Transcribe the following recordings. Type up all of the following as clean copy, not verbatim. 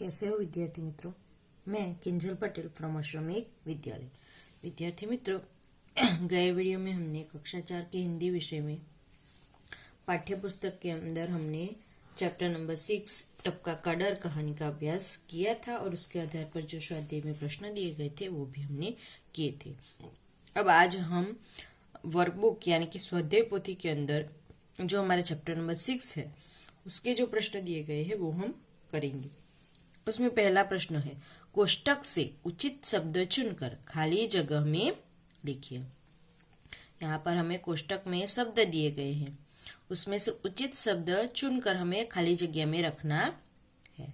कैसे हो विद्यार्थी मित्रों। मैं किंजल पटेल फ्रॉम आश्रमिक विद्यालय। विद्यार्थी मित्रों, गए वीडियो में हमने कक्षा 4 के हिंदी विषय में पाठ्य पुस्तक के अंदर हमने चैप्टर नंबर 6 टपका का डर कहानी का अभ्यास किया था और उसके आधार पर जो स्वाध्याय में प्रश्न दिए गए थे वो भी हमने किए थे। अब आज हम वर्कबुक यानी कि स्वाध्याय पोथी के अंदर जो हमारा चैप्टर नंबर 6 है उसके जो प्रश्न दिए गए हैं वो हम करेंगे। उसमें पहला प्रश्न है, कोष्टक से उचित शब्द चुनकर खाली जगह में लिखिए। यहाँ पर हमें कोष्टक में शब्द दिए गए हैं, उसमें से उचित शब्द चुनकर हमें खाली जगह में रखना है।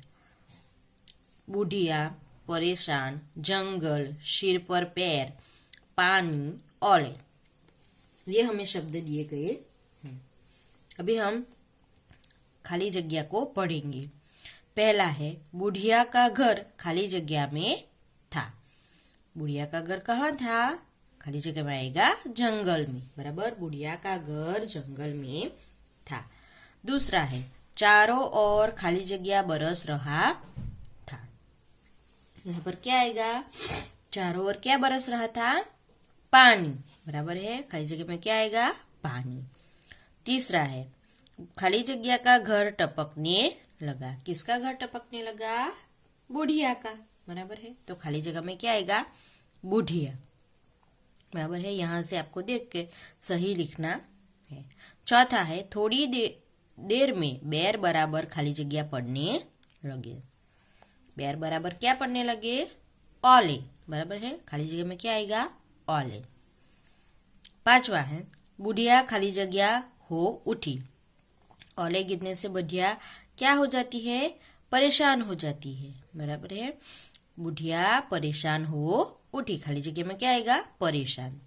बुढ़िया, परेशान, जंगल, सिर पर पैर, पानी, ओले, ये हमें शब्द दिए गए हैं। अभी हम खाली जगह को पढ़ेंगे। पहला है, बुढ़िया का घर खाली जगह में था। बुढ़िया का घर कहाँ था? खाली जगह में आएगा जंगल में, बराबर। बुढ़िया का घर जंगल में था। दूसरा है, चारों ओर खाली जगह बरस रहा था। यहाँ पर क्या आएगा? चारों ओर क्या बरस रहा था? पानी, बराबर है। खाली जगह में क्या आएगा? पानी। तीसरा है, खाली जगह का घर टपकने लगा। किसका घर टपकने लगा? बुढ़िया का, बराबर है। तो खाली जगह में क्या आएगा? बुढ़िया, बराबर है। यहां से आपको देख के सही लिखना है। चौथा है, थोड़ी देर में बैर बराबर खाली जगह पढ़ने लगे। बैर बराबर क्या पढ़ने लगे? ओले, बराबर है। खाली जगह में क्या आएगा? ओले। पांचवा है, बुढ़िया खाली जगह हो उठी। ओले गिरने से बुढ़िया क्या हो जाती है? परेशान हो जाती है, बराबर है। बुढ़िया परेशान हो उठी। खाली जगह में क्या आएगा? परेशान।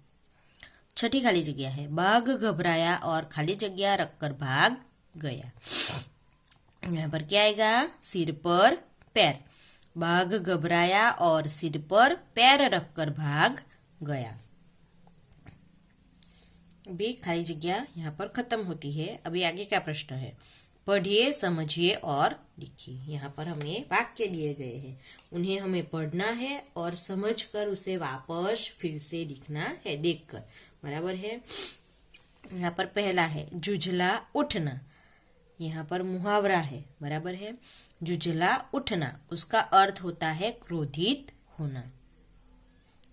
छठी खाली जगह है, बाघ घबराया और खाली जगह रखकर भाग गया। यहाँ पर क्या आएगा? सिर पर पैर। बाघ घबराया और सिर पर पैर रखकर भाग गया। भी खाली जगह यहाँ पर खत्म होती है। अभी आगे क्या प्रश्न है? पढ़िए, समझिए और लिखिए। यहाँ पर हमें वाक्य दिए गए हैं, उन्हें हमें पढ़ना है और समझकर उसे वापस फिर से लिखना है, देखकर, बराबर है। यहाँ पर पहला है, जुझला उठना। यहाँ पर मुहावरा है, बराबर है। जुझला उठना, उसका अर्थ होता है क्रोधित होना।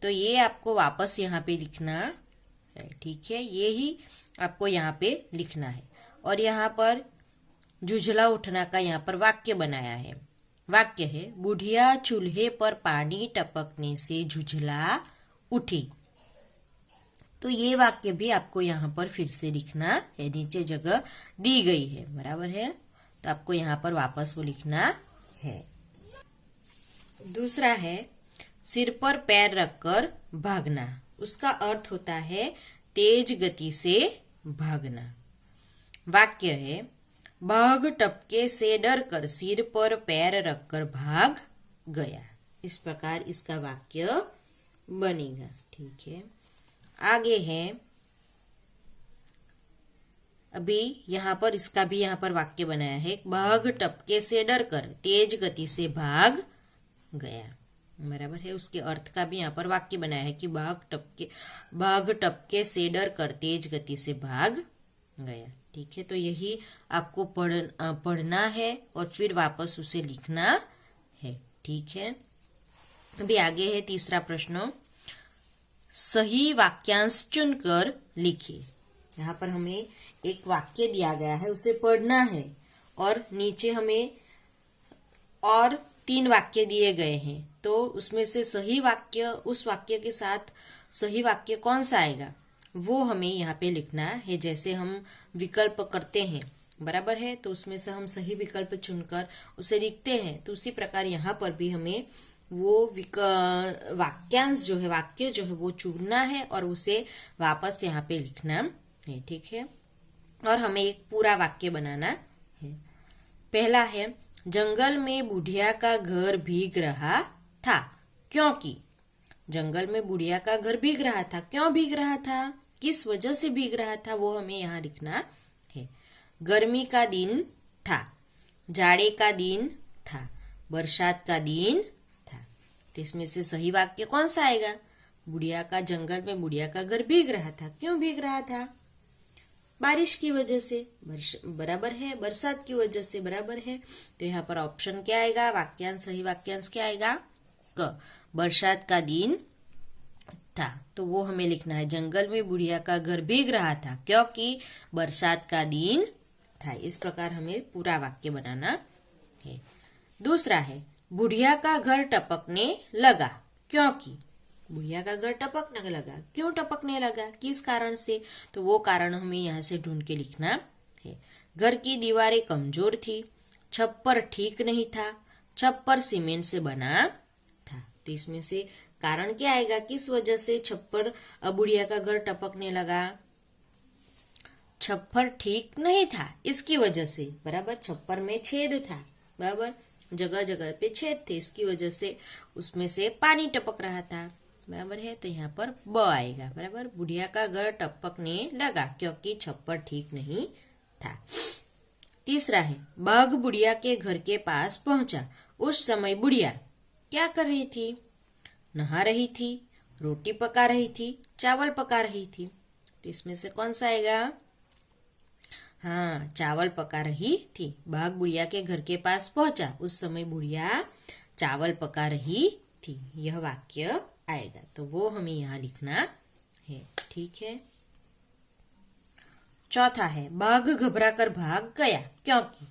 तो ये आपको वापस यहाँ पे लिखना है, ठीक है। ये ही आपको यहाँ पे लिखना है। और यहाँ पर जुझला उठना का यहाँ पर वाक्य बनाया है। वाक्य है, बुढ़िया चूल्हे पर पानी टपकने से जुझला उठी। तो ये वाक्य भी आपको यहाँ पर फिर से लिखना है, नीचे जगह दी गई है, बराबर है। तो आपको यहाँ पर वापस वो लिखना है। दूसरा है, सिर पर पैर रखकर भागना। उसका अर्थ होता है तेज गति से भागना। वाक्य है, बाघ टपके से डरकर सिर पर पैर रखकर भाग गया। इस प्रकार इसका वाक्य बनेगा, ठीक है। आगे है, अभी यहाँ पर इसका भी यहाँ पर वाक्य बनाया है, बाघ टपके से डरकर तेज गति से भाग गया, बराबर है। उसके अर्थ का भी यहाँ पर वाक्य बनाया है कि बाघ टपके से डरकर तेज गति से भाग गया, ठीक है। तो यही आपको पढ़ना है और फिर वापस उसे लिखना है, ठीक है। अभी आगे है तीसरा प्रश्न, सही वाक्यांश चुनकर लिखिए। यहाँ पर हमें एक वाक्य दिया गया है, उसे पढ़ना है और नीचे हमें और 3 वाक्य दिए गए हैं। तो उसमें से सही वाक्य, उस वाक्य के साथ सही वाक्य कौन सा आएगा वो हमें यहाँ पे लिखना है। जैसे हम विकल्प करते हैं, बराबर है, तो उसमें से हम सही विकल्प चुनकर उसे लिखते हैं। तो उसी प्रकार यहाँ पर भी हमें वो वाक्यांश जो है, वाक्य जो है वो चुनना है और उसे वापस यहाँ पे लिखना है, ठीक है। और हमें एक पूरा वाक्य बनाना है। पहला है, जंगल में बुढ़िया का घर भीग रहा था क्योंकि। जंगल में बुढ़िया का घर भीग रहा था, क्यों भीग रहा था, किस वजह से भीग रहा था, वो हमें यहाँ लिखना है। गर्मी का दिन था, जाड़े का दिन था, बरसात का दिन था। तो इसमें से सही वाक्य कौन सा आएगा? बुढ़िया का जंगल में बुढ़िया का घर भीग रहा था। क्यों भीग रहा था? बारिश की वजह से। बराबर है, बरसात की वजह से बराबर है। तो यहाँ पर ऑप्शन क्या आएगा? वाक्यांश, सही वाक्यांश क्या आएगा? क, बरसात का दिन था। तो वो हमें लिखना है, जंगल में बुढ़िया का घर भीग रहा था क्योंकि बरसात का दिन था। इस प्रकार हमें पूरा वाक्य बनाना है। दूसरा है, बुढ़िया का घर टपकने लगा क्योंकि। बुढ़िया का घर टपकने लगा, क्यों टपकने लगा, किस कारण से? तो वो कारण हमें यहाँ से ढूंढ के लिखना है। घर की दीवारें कमजोर थी, छप्पर ठीक नहीं था, छप्पर सीमेंट से बना था। तो इसमें से कारण क्या आएगा? किस वजह से छप्पर बुढ़िया का घर टपकने लगा? छप्पर ठीक नहीं था, इसकी वजह से। बराबर, छप्पर में छेद था। बराबर, जगह जगह पे छेद थे, इसकी वजह से उसमें से पानी टपक रहा था। बराबर है, तो यहाँ पर ब आएगा। बराबर, बुढ़िया का घर टपकने लगा क्योंकि छप्पर ठीक नहीं था। तीसरा है, बाघ बुढ़िया के घर के पास पहुंचा। उस समय बुढ़िया क्या कर रही थी? नहा रही थी, रोटी पका रही थी, चावल पका रही थी। तो इसमें से कौन सा आएगा? हाँ, चावल पका रही थी। बाघ बुढ़िया के घर के पास पहुंचा, उस समय बुढ़िया चावल पका रही थी। यह वाक्य आएगा। तो वो हमें यहाँ लिखना है। ठीक है। चौथा है, बाघ घबराकर भाग गया क्योंकि।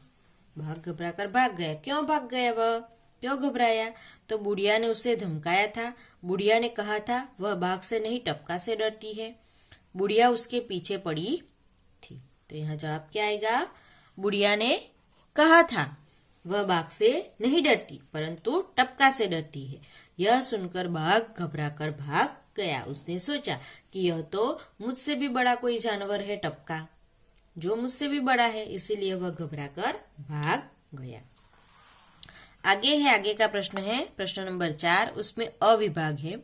बाघ घबराकर भाग गया, क्यों भाग गया वह? क्यों घबराया? तो बुढ़िया ने उसे धमकाया था। बुढ़िया ने कहा था वह बाघ से नहीं टपका से डरती है। बुढ़िया उसके पीछे पड़ी थी। तो यहाँ जवाब क्या आएगा? बुढ़िया ने कहा था वह बाघ से नहीं डरती परंतु टपका से डरती है। यह सुनकर बाघ घबराकर भाग गया। उसने सोचा कि यह तो मुझसे भी बड़ा कोई जानवर है, टपका, जो मुझसे भी बड़ा है, इसीलिए वह घबराकर भाग गया। आगे है, आगे का प्रश्न है प्रश्न नंबर 4। उसमें अविभाग है।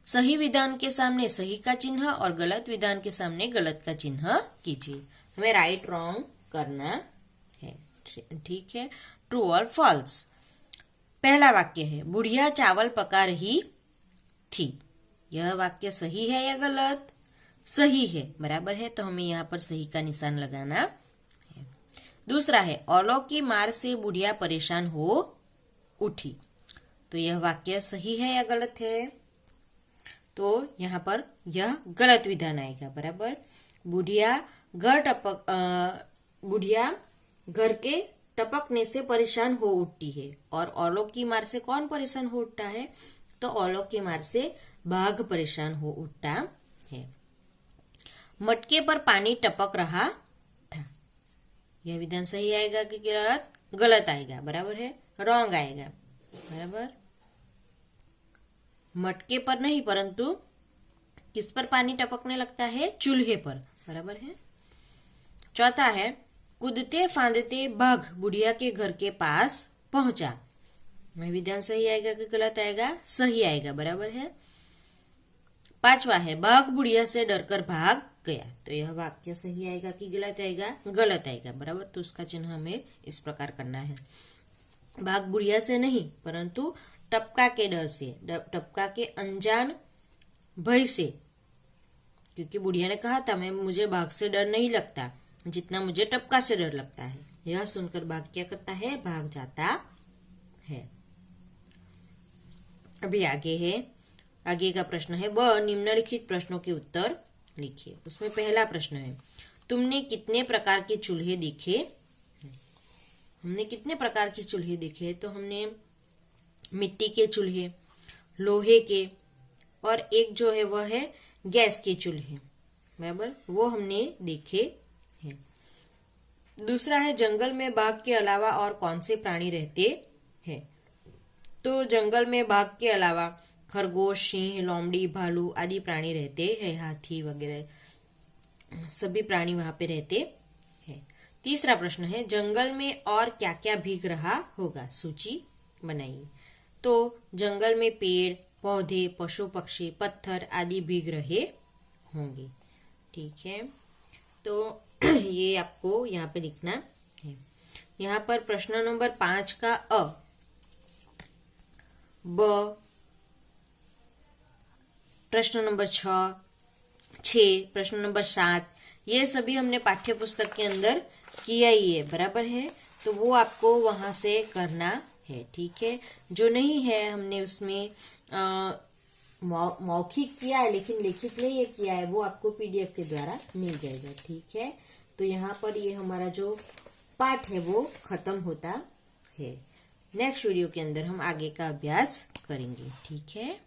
सही विधान के सामने सही का चिन्ह और गलत विधान के सामने गलत का चिन्ह कीजिए। हमें राइट रॉन्ग करना है। ठीक है, ट्रू और फॉल्स। पहला वाक्य है, बुढ़िया चावल पका रही थी। यह वाक्य सही है या गलत? सही है। बराबर है, तो हमें यहाँ पर सही का निशान लगाना है। दूसरा है, औलों की मार से बुढ़िया परेशान हो उठी। तो यह वाक्य सही है या गलत है? तो यहाँ पर यह गलत विधान आएगा। बराबर, बुढ़िया घर के टपकने से परेशान हो उठती है। और औलों की मार से कौन परेशान हो उठता है? तो औलों की मार से बाघ परेशान हो उठता है। मटके पर पानी टपक रहा था। यह विधान सही आएगा कि गलत? गलत आएगा। बराबर है, रॉन्ग आएगा। बराबर, मटके पर नहीं परंतु किस पर पानी टपकने लगता है? चूल्हे पर। बराबर है। चौथा है, कूदते फांदते बाघ बुढ़िया के घर के पास पहुंचा। विधान सही आएगा कि गलत आएगा? सही आएगा। बराबर है। पांचवा है, बाघ बुढ़िया से डरकर भाग गया। तो यह वाक्य सही आएगा कि गलत आएगा? गलत आएगा। बराबर, तो उसका चिन्ह हमें इस प्रकार करना है। बाघ बुढ़िया से नहीं परंतु टपका के डर से, टपका के अनजान भय से, क्योंकि बुढ़िया ने कहा था मुझे बाघ से डर नहीं लगता जितना मुझे टपका से डर लगता है। यह सुनकर बाघ क्या करता है? भाग जाता है। अभी आगे है, आगे का प्रश्न है, वह निम्नलिखित प्रश्नों के उत्तर लिखिए। उसमें पहला प्रश्न है, तुमने कितने प्रकार के चूल्हे देखे? हमने कितने प्रकार के चूल्हे देखे? तो हमने मिट्टी के चूल्हे, लोहे के, और एक जो है वह है गैस के चूल्हे। बराबर, वो हमने देखे हैं। दूसरा है, जंगल में बाघ के अलावा और कौन से प्राणी रहते हैं? तो जंगल में बाघ के अलावा खरगोश, सिंह, लोमड़ी, भालू आदि प्राणी रहते हैं, हाथी वगैरह सभी प्राणी वहां पे रहते हैं। तीसरा प्रश्न है, जंगल में और क्या क्या भीग रहा होगा? सूची बनाइए। तो जंगल में पेड़, पौधे, पशु पक्षी, पत्थर आदि भीग रहे होंगे। ठीक है, तो ये आपको यहाँ पे लिखना है। यहाँ पर प्रश्न नंबर 5 का अ, ब, प्रश्न नंबर 6, प्रश्न नंबर 7, ये सभी हमने पाठ्य पुस्तक के अंदर किया ही है, बराबर है। तो वो आपको वहां से करना है, ठीक है। जो नहीं है हमने उसमें मौखिक किया है लेकिन लिखित में ये किया है, वो आपको पीडीएफ के द्वारा मिल जाएगा, ठीक है। तो यहाँ पर ये हमारा जो पाठ है वो खत्म होता है। नेक्स्ट वीडियो के अंदर हम आगे का अभ्यास करेंगे, ठीक है।